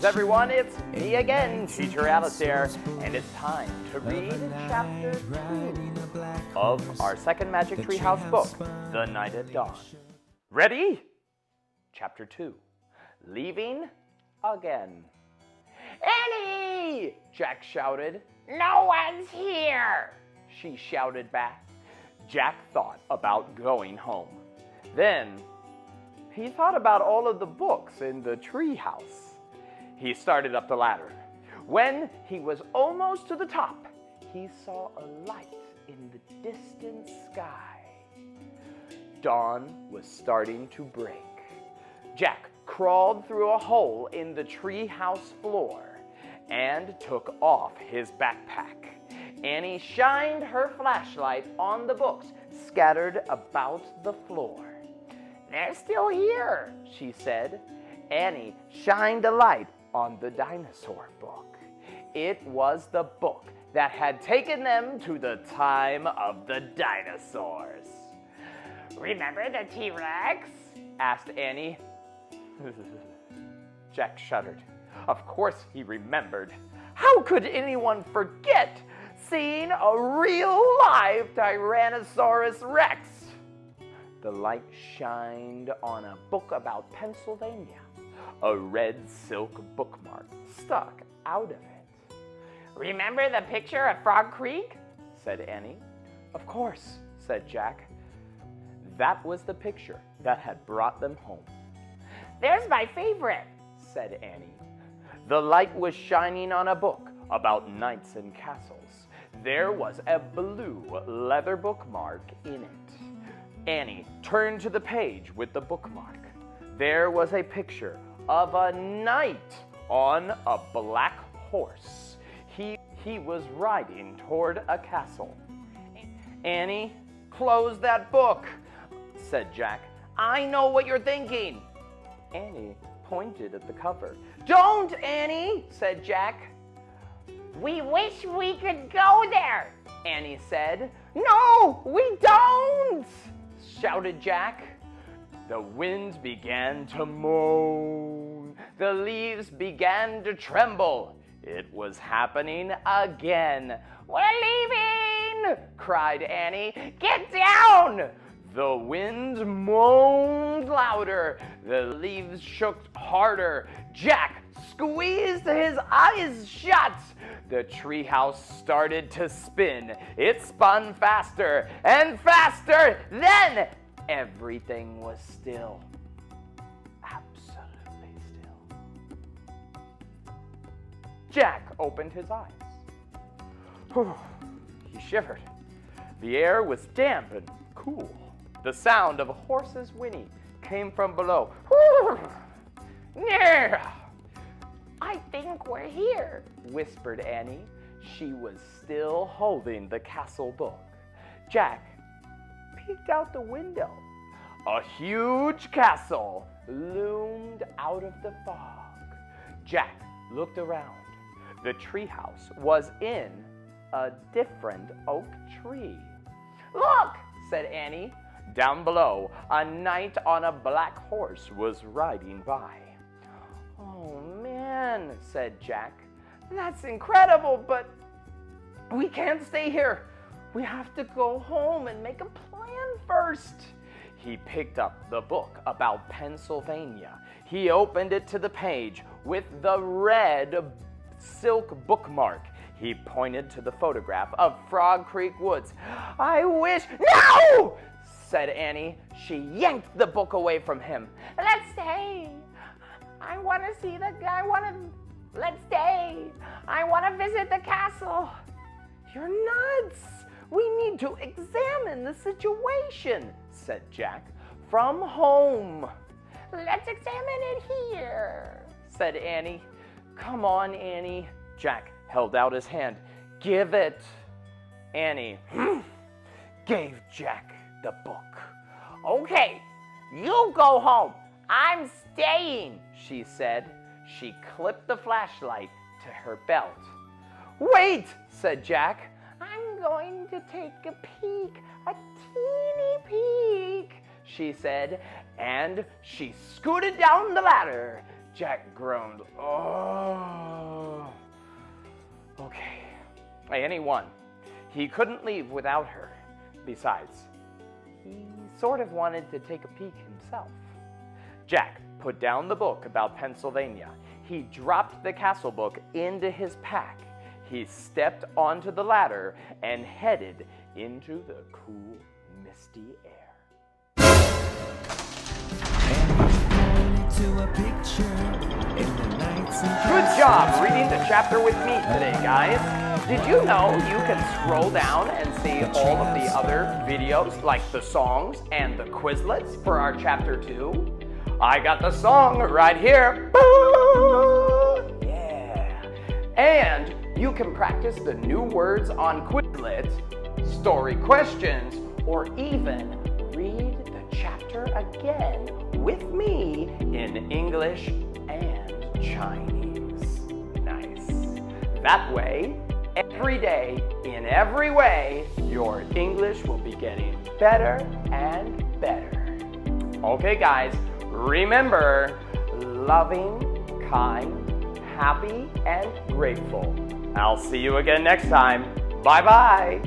Greetings, everyone. It's me again, Teacher Alistair, and it's time to read Chapter 2 of our second Magic Treehouse book, The Night at Dawn. Ready? Chapter 2, Leaving Again. Annie! Jack shouted. No one's here! She shouted back. Jack thought about going home. Then he thought about all of the books in the treehouse. He started up the ladder. When he was almost to the top, he saw a light in the distant sky. Dawn was starting to break. Jack crawled through a hole in the treehouse floor and took off his backpack. Annie shined her flashlight on the books scattered about the floor. They're still here, she said. Annie shined a light on the dinosaur book. It was the book that had taken them to the time of the dinosaurs. Remember the T-Rex? Asked Annie. Jack shuddered. Of course he remembered. How could anyone forget seeing a real live Tyrannosaurus Rex? The light shined on a book about Pennsylvania. A red silk bookmark stuck out of it. Remember the picture at Frog Creek? Said Annie. Of course, said Jack. That was the picture that had brought them home. There's my favorite, said Annie. The light was shining on a book about knights and castles. There was a blue leather bookmark in it. Annie turned to the page with the bookmark. There was a picture of a knight on a black horse. He was riding toward a castle. Annie, close that book, said Jack. I know what you're thinking. Annie pointed at the cover. Don't, Annie, said Jack. We wish we could go there, Annie said. No, we don't, shouted Jack. The wind began to moan. The leaves began to tremble. It was happening again. We're leaving, cried Annie. Get down! The wind moaned louder. The leaves shook harder. Jack squeezed his eyes shut. The treehouse started to spin. It spun faster and faster. Then everything was still. Absolutely still. Jack opened his eyes. He shivered. The air was damp and cool. The sound of a horse's whinny came from below. I think we're here, whispered Annie. She was still holding the castle book. Jack peeked out the window. A huge castle loomed out of the fog. Jack looked around. The treehouse was in a different oak tree. Look, said Annie. Down below, a knight on a black horse was riding by. Oh man, said Jack. That's incredible, but we can't stay here. We have to go home and make a plan first. He picked up the book about Pennsylvania. He opened it to the page with the red silk bookmark. He pointed to the photograph of Frog Creek Woods. I wish... No! said Annie. She yanked the book away from him. Let's stay. I want to see the guy. Let's stay. I want to visit the castle. You're nuts. We need to examine the situation, said Jack. From home. Let's examine it here, said Annie. Come on, Annie. Jack held out his hand. Give it. Annie gave Jack the book. Okay, you go home. I'm staying, she said. She clipped the flashlight to her belt. Wait, said Jack. I'm going to take a peek, a teeny peek, she said, and she scooted down the ladder Jack groaned. Oh. Okay. Anyone. He couldn't leave without her. Besides, he sort of wanted to take a peek himself. Jack put down the book about Pennsylvania. He dropped the castle book into his pack. He stepped onto the ladder and headed into the cool, misty air. Good job reading the chapter with me today, guys. Did you know you can scroll down and see all of the other videos, like the songs and the Quizlets for our chapter 2? I got the song right here. Yeah. And you can practice the new words on Quizlet, story questions, or even read the chapter again with me in English and Chinese. Nice. That way, every day, in every way, your English will be getting better and better. Okay, guys, remember, loving, kind, happy, and grateful. I'll see you again next time. Bye-bye.